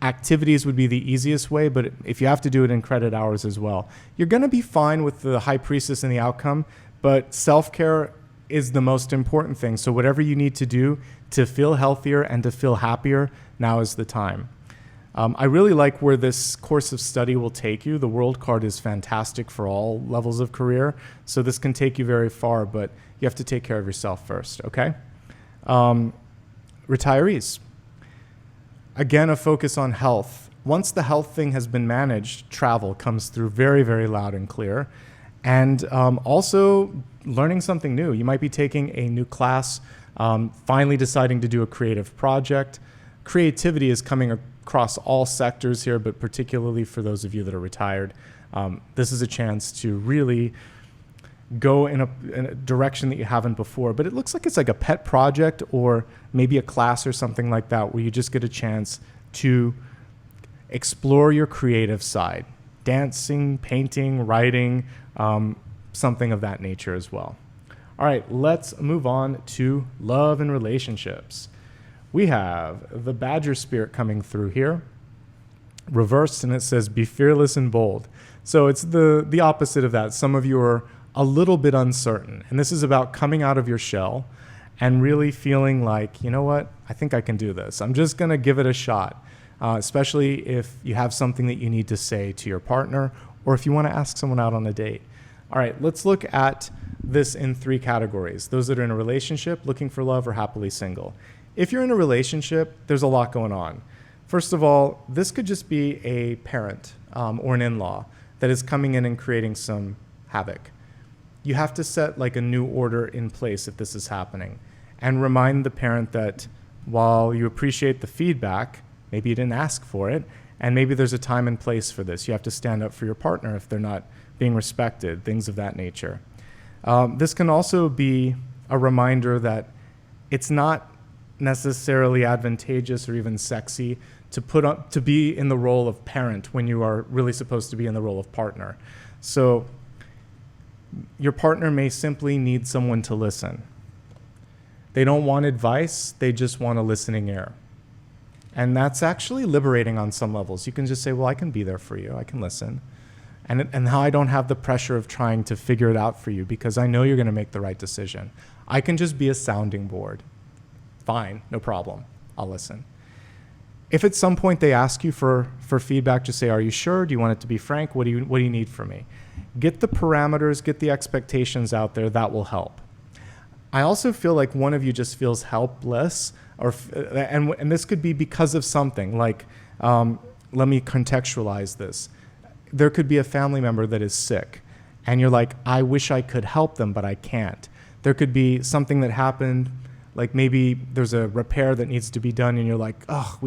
Activities would be the easiest way, but if you have to do it in credit hours as well, you're going to be fine with the High Priestess and the outcome, but self-care is the most important thing. So whatever you need to do to feel healthier and to feel happier, now is the time. I really like where this course of study will take you. The World card is fantastic for all levels of career, so this can take you very far, but you have to take care of yourself first, okay? Retirees. Again, a focus on health. Once the health thing has been managed, travel comes through very, very loud and clear. And also learning something new. You might be taking a new class, finally deciding to do a creative project. Creativity is coming across all sectors here, but particularly for those of you that are retired. This is a chance to really go in a direction that you haven't before. But it looks like it's like a pet project or maybe a class or something like that, where you just get a chance to explore your creative side, dancing, painting, writing, something of that nature as well. All right, let's move on to love and relationships. We have the Badger spirit coming through here, reversed, and it says, be fearless and bold. So it's the opposite of that. Some of you are a little bit uncertain, and this is about coming out of your shell and really feeling like, you know what, I think I can do this. I'm just going to give it a shot, especially if you have something that you need to say to your partner or if you want to ask someone out on a date. All right, let's look at this in 3 categories. Those that are in a relationship, looking for love, or happily single. If you're in a relationship, there's a lot going on. First of all, this could just be a parent or an in-law that is coming in and creating some havoc. You have to set like a new order in place if this is happening, and remind the parent that while you appreciate the feedback, maybe you didn't ask for it, and maybe there's a time and place for this. You have to stand up for your partner if they're not being respected, things of that nature. This can also be a reminder that it's not necessarily advantageous or even sexy to be in the role of parent when you are really supposed to be in the role of partner. So your partner may simply need someone to listen. They don't want advice, they just want a listening ear. And that's actually liberating on some levels. You can just say, well, I can be there for you, I can listen. And now I don't have the pressure of trying to figure it out for you because I know you're going to make the right decision. I can just be a sounding board. Fine, no problem, I'll listen. If at some point they ask you for feedback, just say, are you sure? Do you want it to be frank? What do you need from me? Get the parameters, get the expectations out there. That will help. I also feel like one of you just feels helpless, and this could be because of something. Like, let me contextualize this. There could be a family member that is sick, and you're like, I wish I could help them, but I can't. There could be something that happened, like maybe there's a repair that needs to be done, and you're like, oh,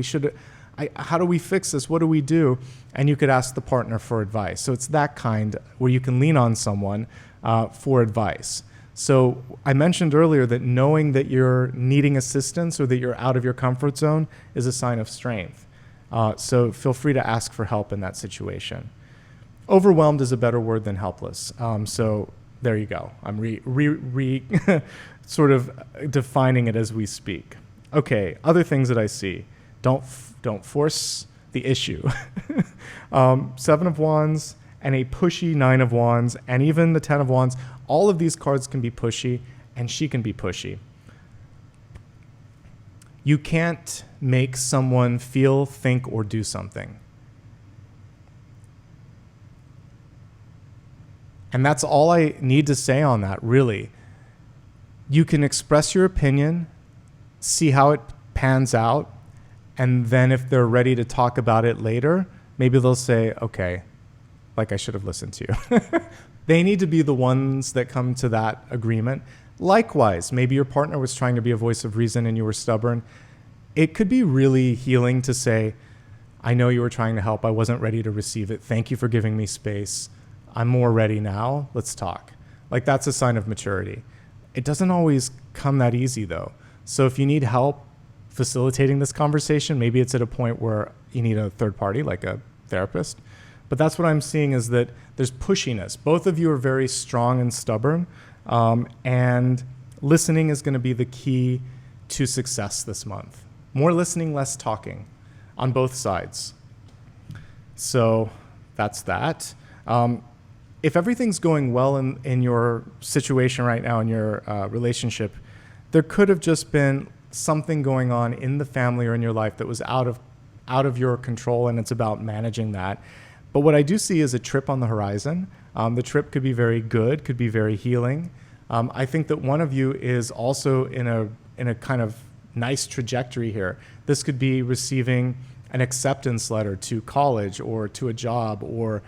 how do we fix this? What do we do? And you could ask the partner for advice. So it's that kind where you can lean on someone for advice. So I mentioned earlier that knowing that you're needing assistance or that you're out of your comfort zone is a sign of strength. So feel free to ask for help in that situation. Overwhelmed is a better word than helpless. So there you go. I'm sort of defining it as we speak. Okay, other things that I see. Don't force the issue. 7 of Wands and a pushy 9 of Wands and even the 10 of Wands. All of these cards can be pushy, and she can be pushy. You can't make someone feel, think, or do something. And that's all I need to say on that, really. You can express your opinion, see how it pans out, and then if they're ready to talk about it later, maybe they'll say, okay, like I should have listened to you. They need to be the ones that come to that agreement. Likewise, maybe your partner was trying to be a voice of reason and you were stubborn. It could be really healing to say, I know you were trying to help. I wasn't ready to receive it. Thank you for giving me space. I'm more ready now. Let's talk. Like, that's a sign of maturity. It doesn't always come that easy, though. So if you need help facilitating this conversation, maybe it's at a point where you need a third party, like a therapist. But that's what I'm seeing, is that there's pushiness. Both of you are very strong and stubborn, and listening is going to be the key to success this month. More listening, less talking on both sides. So that's that. If everything's going well in your situation right now, in your relationship, there could have just been something going on in the family or in your life that was out of your control, and it's about managing that. But what I do see is a trip on the horizon. The trip could be very good, could be very healing. I think that one of you is also in a kind of nice trajectory here. This could be receiving an acceptance letter to college or to a job, or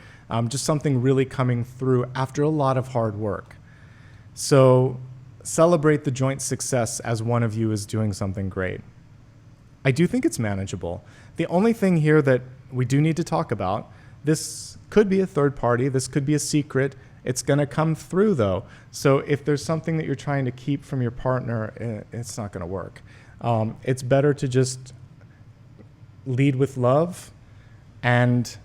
just something really coming through after a lot of hard work. So celebrate the joint success as one of you is doing something great. I do think it's manageable. The only thing here that we do need to talk about, this could be a third party, this could be a secret. It's going to come through, though. So if there's something that you're trying to keep from your partner, it's not going to work. It's better to just lead with love and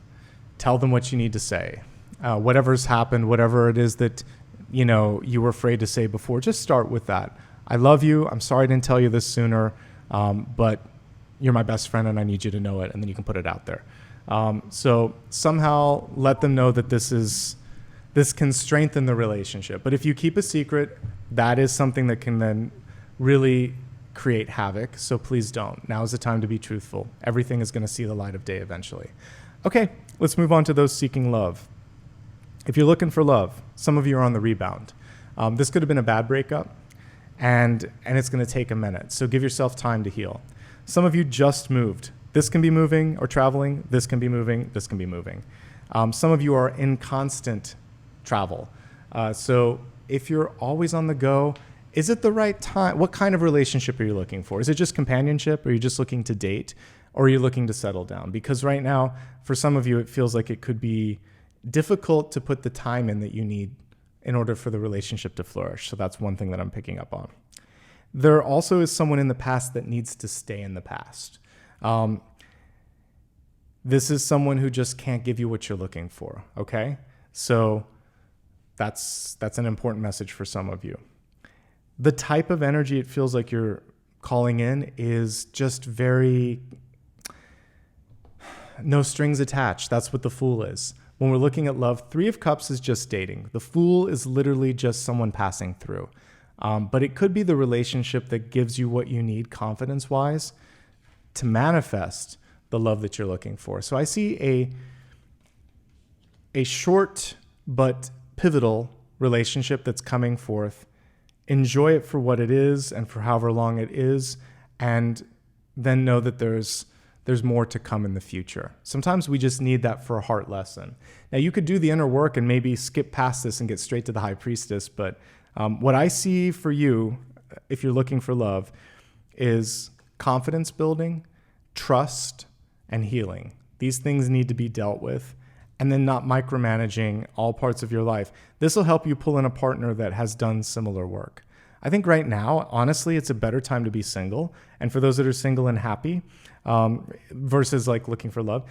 tell them what you need to say. Whatever's happened, whatever it is that you were afraid to say before, just start with that. I love you. I'm sorry I didn't tell you this sooner, but you're my best friend and I need you to know it. And then you can put it out there. So somehow let them know that this can strengthen the relationship. But if you keep a secret, that is something that can then really create havoc. So please don't. Now is the time to be truthful. Everything is going to see the light of day eventually. Okay, let's move on to those seeking love. If you're looking for love, some of you are on the rebound. This could have been a bad breakup, and it's going to take a minute. So give yourself time to heal. Some of you just moved. This can be moving or traveling. This can be moving. This can be moving. Some of you are in constant travel. So if you're always on the go, is it the right time? What kind of relationship are you looking for? Is it just companionship? Are you just looking to date? Or are you looking to settle down? Because right now, for some of you, it feels like it could be difficult to put the time in that you need in order for the relationship to flourish. So that's one thing that I'm picking up on. There also is someone in the past that needs to stay in the past. This is someone who just can't give you what you're looking for, okay? So that's an important message for some of you. The type of energy it feels like you're calling in is just very no strings attached. That's what the Fool is. When we're looking at love, 3 of Cups is just dating. The Fool is literally just someone passing through. But it could be the relationship that gives you what you need confidence-wise to manifest the love that you're looking for. So I see a short but pivotal relationship that's coming forth. Enjoy it for what it is and for however long it is, and then know that there's more to come in the future. Sometimes we just need that for a heart lesson. Now, you could do the inner work and maybe skip past this and get straight to the High Priestess, but what I see for you, if you're looking for love, is confidence building, trust, and healing. These things need to be dealt with, and then not micromanaging all parts of your life. This will help you pull in a partner that has done similar work. I think right now, honestly, it's a better time to be single. And for those that are single and happy, versus like looking for love,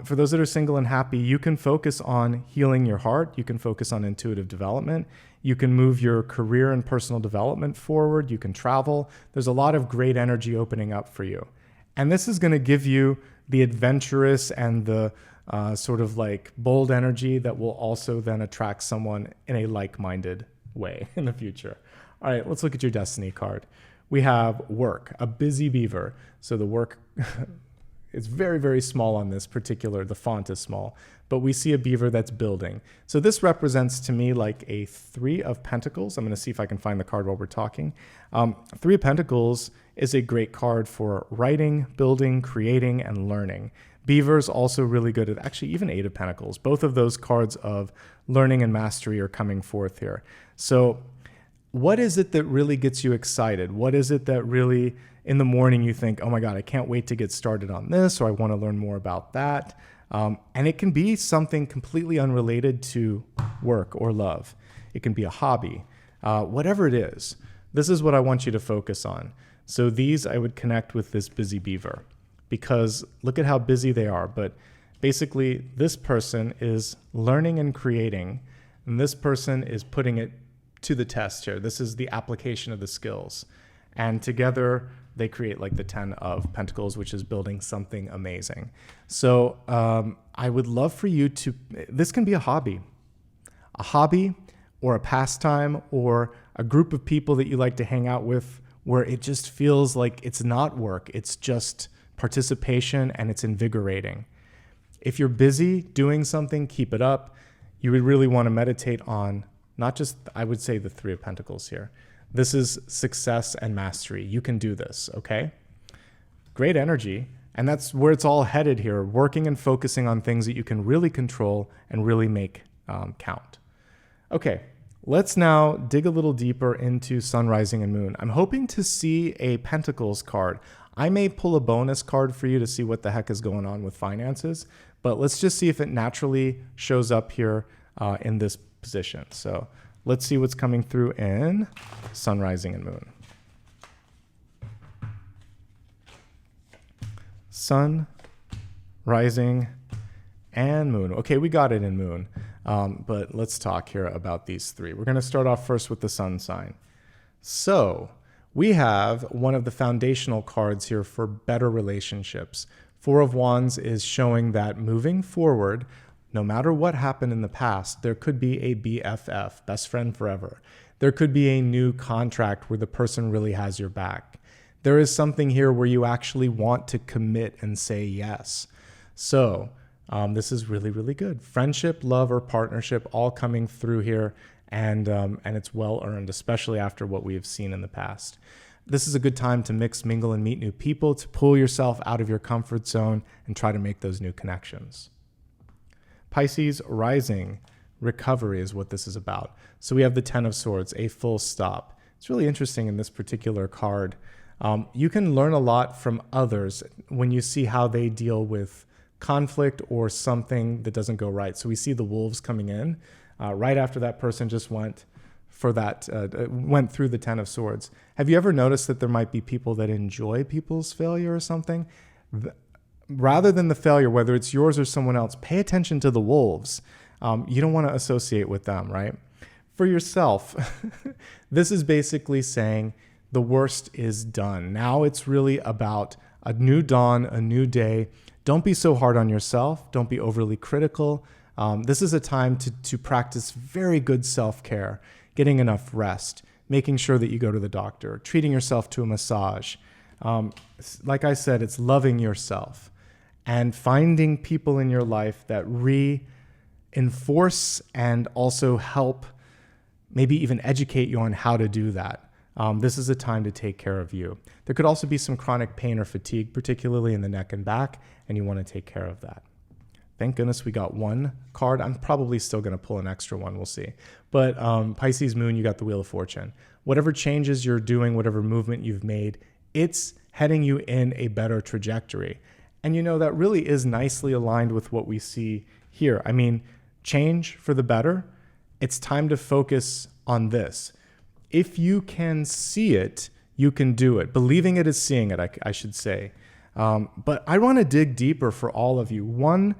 for those that are single and happy, you can focus on healing your heart. You can focus on intuitive development. You can move your career and personal development forward. You can travel. There's a lot of great energy opening up for you. And this is going to give you the adventurous and the sort of like bold energy that will also then attract someone in a like-minded way in the future. All right, let's look at your destiny card. We have work, a busy beaver. So the work is very, very small on this particular, the font is small, but we see a beaver that's building. So this represents to me like a 3 of Pentacles. I'm going to see if I can find the card while we're talking. 3 of Pentacles is a great card for writing, building, creating, and learning. Beaver's also really good at actually even 8 of Pentacles. Both of those cards of learning and mastery are coming forth here. So what is it that really gets you excited? What is it that really in the morning you think, oh my God, I can't wait to get started on this, or I want to learn more about that? And it can be something completely unrelated to work or love. It can be a hobby, whatever it is. This is what I want you to focus on. So these I would connect with this busy beaver, because look at how busy they are. But basically this person is learning and creating, and this person is putting it to the test here. This is the application of the skills. And together they create like the 10 of Pentacles, which is building something amazing. So I would love for you to, this can be a hobby or a pastime or a group of people that you like to hang out with where it just feels like it's not work. It's just participation and it's invigorating. If you're busy doing something, keep it up. You would really want to meditate on not just, I would say, the 3 of Pentacles here. This is success and mastery. You can do this, okay? Great energy. And that's where it's all headed here, working and focusing on things that you can really control and really make count. Okay, let's now dig a little deeper into Sun, Rising, and Moon. I'm hoping to see a Pentacles card. I may pull a bonus card for you to see what the heck is going on with finances, but let's just see if it naturally shows up here in this position. So let's see what's coming through in Sun, Rising, and Moon. Sun, Rising, and Moon. Okay, we got it in Moon. But let's talk here about these three. We're going to start off first with the Sun sign. So we have one of the foundational cards here for better relationships. Four of Wands is showing that moving forward, no matter what happened in the past, there could be a BFF, best friend forever. There could be a new contract where the person really has your back. There is something here where you actually want to commit and say yes. So this is really, really good. Friendship, love, or partnership all coming through here, and it's well earned, especially after what we have seen in the past. This is a good time to mix, mingle, and meet new people, to pull yourself out of your comfort zone and try to make those new connections. Pisces, Rising, recovery is what this is about. So we have the Ten of Swords, a full stop. It's really interesting in this particular card. You can learn a lot from others when you see how they deal with conflict or something that doesn't go right. So we see the wolves coming in right after that person just went through the Ten of Swords. Have you ever noticed that there might be people that enjoy people's failure or something? Rather than the failure, whether it's yours or someone else, pay attention to the wolves. You don't want to associate with them, right? For yourself, this is basically saying the worst is done. Now it's really about a new dawn, a new day. Don't be so hard on yourself. Don't be overly critical. This is a time to practice very good self-care, getting enough rest, making sure that you go to the doctor, treating yourself to a massage. Like I said, it's loving yourself and finding people in your life that reinforce and also help, maybe even educate you on how to do that. This is a time to take care of you. There could also be some chronic pain or fatigue, particularly in the neck and back, and you want to take care of that. Thank goodness we got one card. I'm probably still going to pull an extra one. We'll see. But Pisces Moon, you got the Wheel of Fortune. Whatever changes you're doing, whatever movement you've made, it's heading you in a better trajectory. And you know, that really is nicely aligned with what we see here. I mean, change for the better. It's time to focus on this. If you can see it, you can do it. Believing it is seeing it, I should say. But I want to dig deeper for all of you. One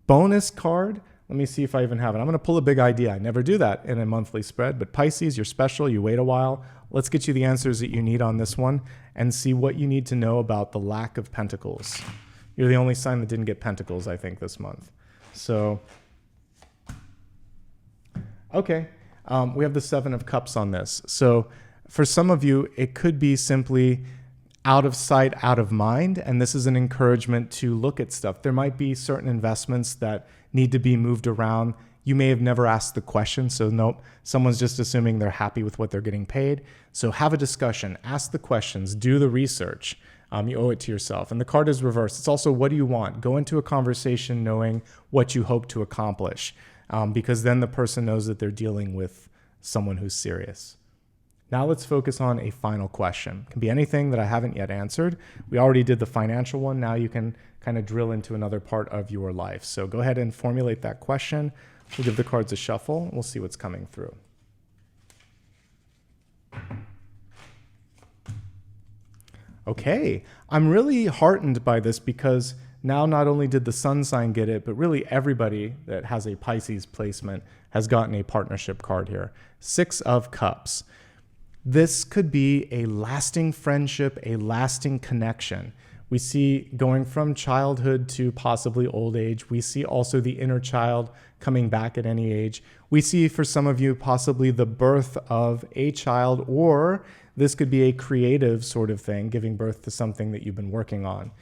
bonus card. Let me see if I even have it. I'm going to pull a big idea. I never do that in a monthly spread. But Pisces, you're special. You wait a while. Let's get you the answers that you need on this one and see what you need to know about the lack of pentacles. You're the only sign that didn't get pentacles, I think, this month. So, okay. We have the Seven of Cups on this. So for some of you, it could be simply out of sight, out of mind. And this is an encouragement to look at stuff. There might be certain investments that need to be moved around. You may have never asked the question. So nope, someone's just assuming they're happy with what they're getting paid. So have a discussion, ask the questions, do the research. You owe it to yourself. And the card is reversed. It's also, what do you want? Go into a conversation knowing what you hope to accomplish. Because then the person knows that they're dealing with someone who's serious. Now let's focus on a final question. It can be anything that I haven't yet answered. We already did the financial one. Now you can kind of drill into another part of your life. So go ahead and formulate that question. We'll give the cards a shuffle. We'll see what's coming through. Okay, I'm really heartened by this because now not only did the sun sign get it, but really everybody that has a Pisces placement has gotten a partnership card here. Six of Cups. This could be a lasting friendship, a lasting connection. We see going from childhood to possibly old age. We see also the inner child coming back at any age. We see for some of you possibly the birth of a child, or this could be a creative sort of thing, giving birth to something that you've been working on.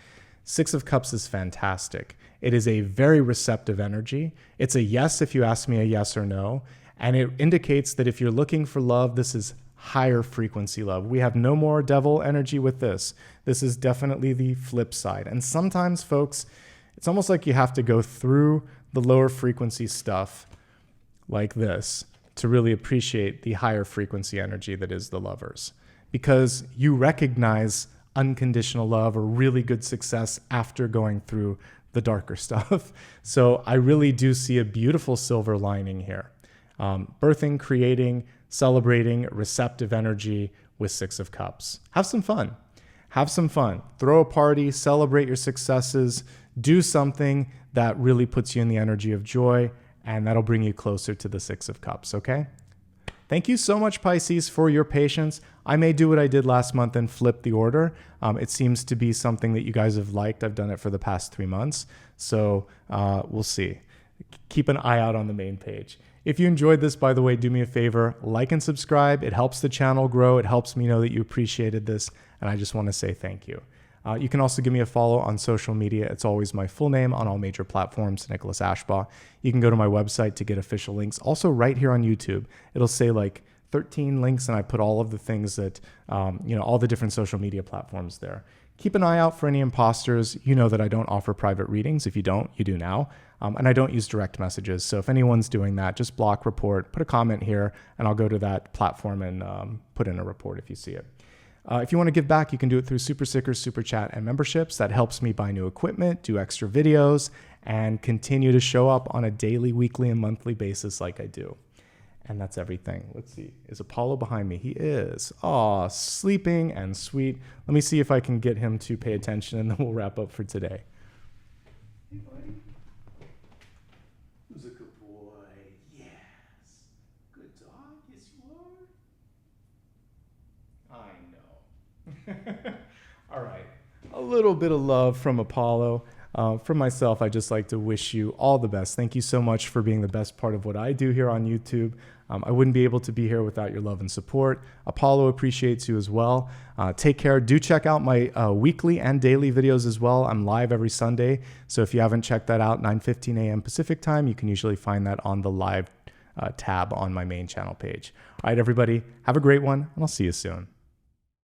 Six of Cups is fantastic. It is a very receptive energy. It's a yes if you ask me a yes or no. And it indicates that if you're looking for love, this is higher frequency love. We have no more devil energy with this. This is definitely the flip side. And sometimes, folks, it's almost like you have to go through the lower frequency stuff like this to really appreciate the higher frequency energy that is the lovers. Because you recognize unconditional love or really good success after going through the darker stuff. So I really do see a beautiful silver lining here. Birthing, creating, celebrating, receptive energy with Six of Cups. Have some fun. Have some fun. Throw a party, celebrate your successes, do something that really puts you in the energy of joy, and that'll bring you closer to the Six of Cups, okay? Thank you so much, Pisces, for your patience. I may do what I did last month and flip the order. It seems to be something that you guys have liked. I've done it for the past 3 months, so we'll see. Keep an eye out on the main page. If you enjoyed this, by the way, do me a favor, like and subscribe. It helps the channel grow. It helps me know that you appreciated this, and I just want to say thank you. You can also give me a follow on social media. It's always my full name on all major platforms, Nicholas Ashbaugh. You can go to my website to get official links. Also, right here on YouTube, it'll say like 13 links, and I put all of the things that, all the different social media platforms there. Keep an eye out for any imposters. You know that I don't offer private readings. If you don't, you do now. And I don't use direct messages. So if anyone's doing that, just block, report, put a comment here, and I'll go to that platform and put in a report if you see it. If you want to give back, you can do it through Super Stickers, Super Chat, and memberships. That helps me buy new equipment, do extra videos, and continue to show up on a daily, weekly, and monthly basis like I do. And that's everything. Let's see. Is Apollo behind me? He is. Aw, sleeping and sweet. Let me see if I can get him to pay attention, and then we'll wrap up for today. Hey, buddy. Who's a good boy? Yes. Good dog. Yes, you are. I know. All right. A little bit of love from Apollo. For myself, I just like to wish you all the best. Thank you so much for being the best part of what I do here on YouTube. I wouldn't be able to be here without your love and support. Apollo appreciates you as well. Take care. Do check out my weekly and daily videos as well. I'm live every Sunday. So if you haven't checked that out, 9:15 a.m. Pacific time, you can usually find that on the live tab on my main channel page. All right, everybody, have a great one, and I'll see you soon.